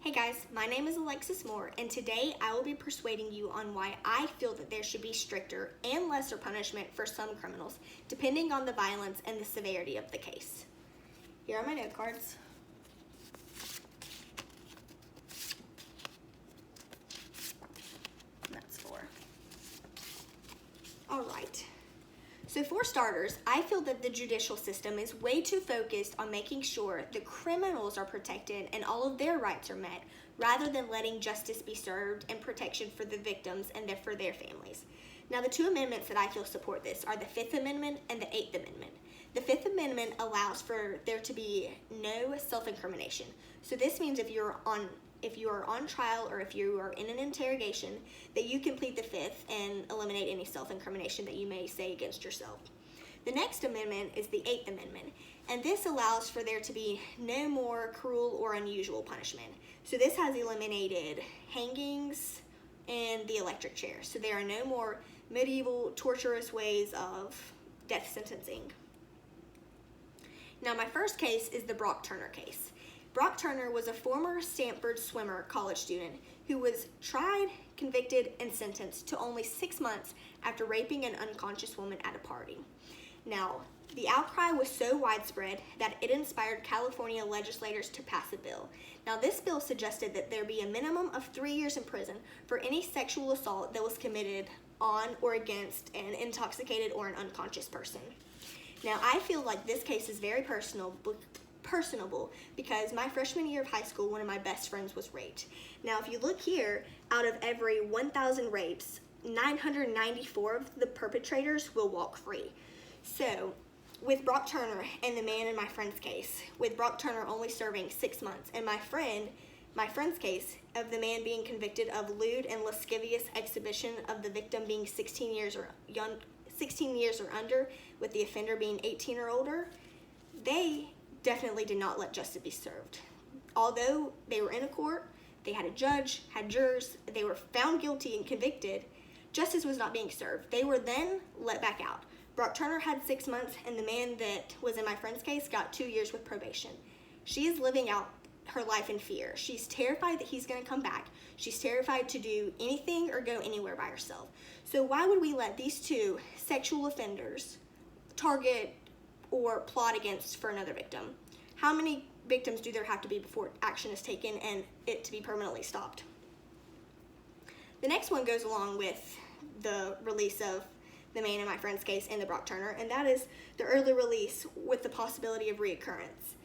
Hey guys, my name is Alexis Moore, and today I will be persuading you on why I feel that there should be stricter and lesser punishment for some criminals, depending on the violence and the severity of the case. Here are my note cards. That's 4. All right. So for starters, I feel that the judicial system is way too focused on making sure the criminals are protected and all of their rights are met, rather than letting justice be served and protection for the victims and for their families. Now, the two amendments that I feel support this are the Fifth Amendment and the Eighth Amendment. The Fifth Amendment allows for there to be no self-incrimination. So this means if you are on trial or if you are in an interrogation, that you can plead the Fifth and eliminate any self-incrimination that you may say against yourself. The next amendment is the Eighth Amendment, and this allows for there to be no more cruel or unusual punishment. So this has eliminated hangings and the electric chair. So there are no more medieval torturous ways of death sentencing. Now, my first case is the Brock Turner case. Brock Turner was a former Stanford swimmer college student who was tried, convicted, and sentenced to only 6 months after raping an unconscious woman at a party. Now, the outcry was so widespread that it inspired California legislators to pass a bill. Now, this bill suggested that there be a minimum of 3 years in prison for any sexual assault that was committed on or against an intoxicated or an unconscious person. Now, I feel like this case is very personable because my freshman year of high school, one of my best friends was raped. Now, if you look here, out of every 1,000 rapes, 994 of the perpetrators will walk free. So, with Brock Turner and the man in my friend's case, with Brock Turner only serving 6 months, and my friend's case of the man being convicted of lewd and lascivious exhibition of the victim being 16 years or under, with the offender being 18 or older, they definitely did not let justice be served. Although they were in a court, they had a judge, had jurors, they were found guilty and convicted, justice was not being served. They were then let back out. Brock Turner had 6 months, and the man that was in my friend's case got 2 years with probation. She is living out her life in fear. She's terrified that he's going to come back. She's terrified to do anything or go anywhere by herself. So why would we let these two sexual offenders target or plot against for another victim? How many victims do there have to be before action is taken and it to be permanently stopped? The next one goes along with the release of the man in my friend's case in the Brock Turner, and that is the early release with the possibility of reoccurrence.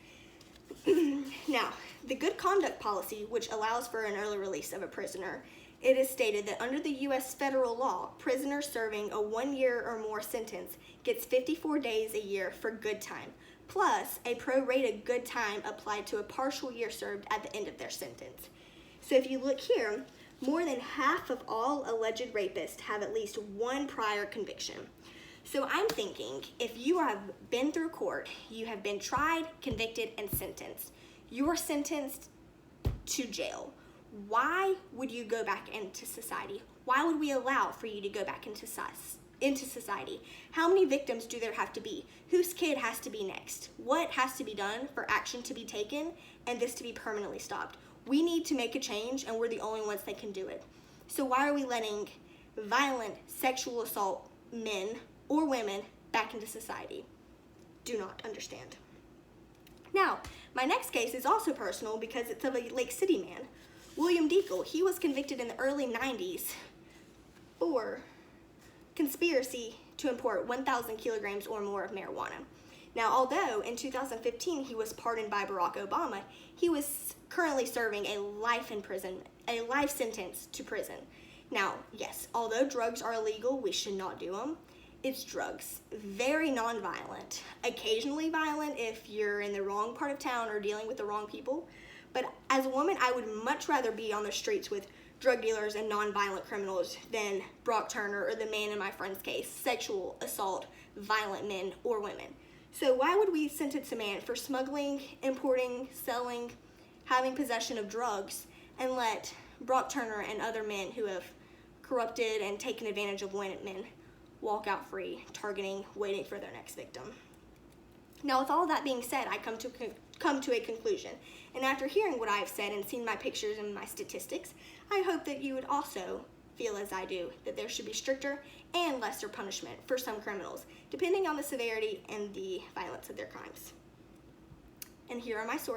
Now, the good conduct policy, which allows for an early release of a prisoner, it is stated that under the U.S. federal law, prisoners serving a 1 year or more sentence gets 54 days a year for good time, plus a prorated good time applied to a partial year served at the end of their sentence. So if you look here, more than half of all alleged rapists have at least one prior conviction. So I'm thinking, if you have been through court, you have been tried, convicted, and sentenced, you are sentenced to jail. Why would you go back into society? Why would we allow for you to go back into society? How many victims do there have to be? Whose kid has to be next? What has to be done for action to be taken and this to be permanently stopped? We need to make a change, and we're the only ones that can do it. So why are we letting violent sexual assault men or women back into society? Do not understand. Now, my next case is also personal because it's of a Lake City man. William Deacle, he was convicted in the early 90s for conspiracy to import 1,000 kilograms or more of marijuana. Now, although in 2015 he was pardoned by Barack Obama, he was currently serving a life sentence to prison. Now, yes, although drugs are illegal, we should not do them. It's drugs. Very nonviolent. Occasionally violent if you're in the wrong part of town or dealing with the wrong people. But as a woman, I would much rather be on the streets with drug dealers and nonviolent criminals than Brock Turner or the man in my friend's case, sexual assault, violent men or women. So why would we sentence a man for smuggling, importing, selling, having possession of drugs, and let Brock Turner and other men who have corrupted and taken advantage of women walk out free, targeting, waiting for their next victim? Now, with all that being said, I come to come to a conclusion. And after hearing what I have said and seen my pictures and my statistics, I hope that you would also feel as I do, that there should be stricter and lesser punishment for some criminals, depending on the severity and the violence of their crimes. And here are my sources.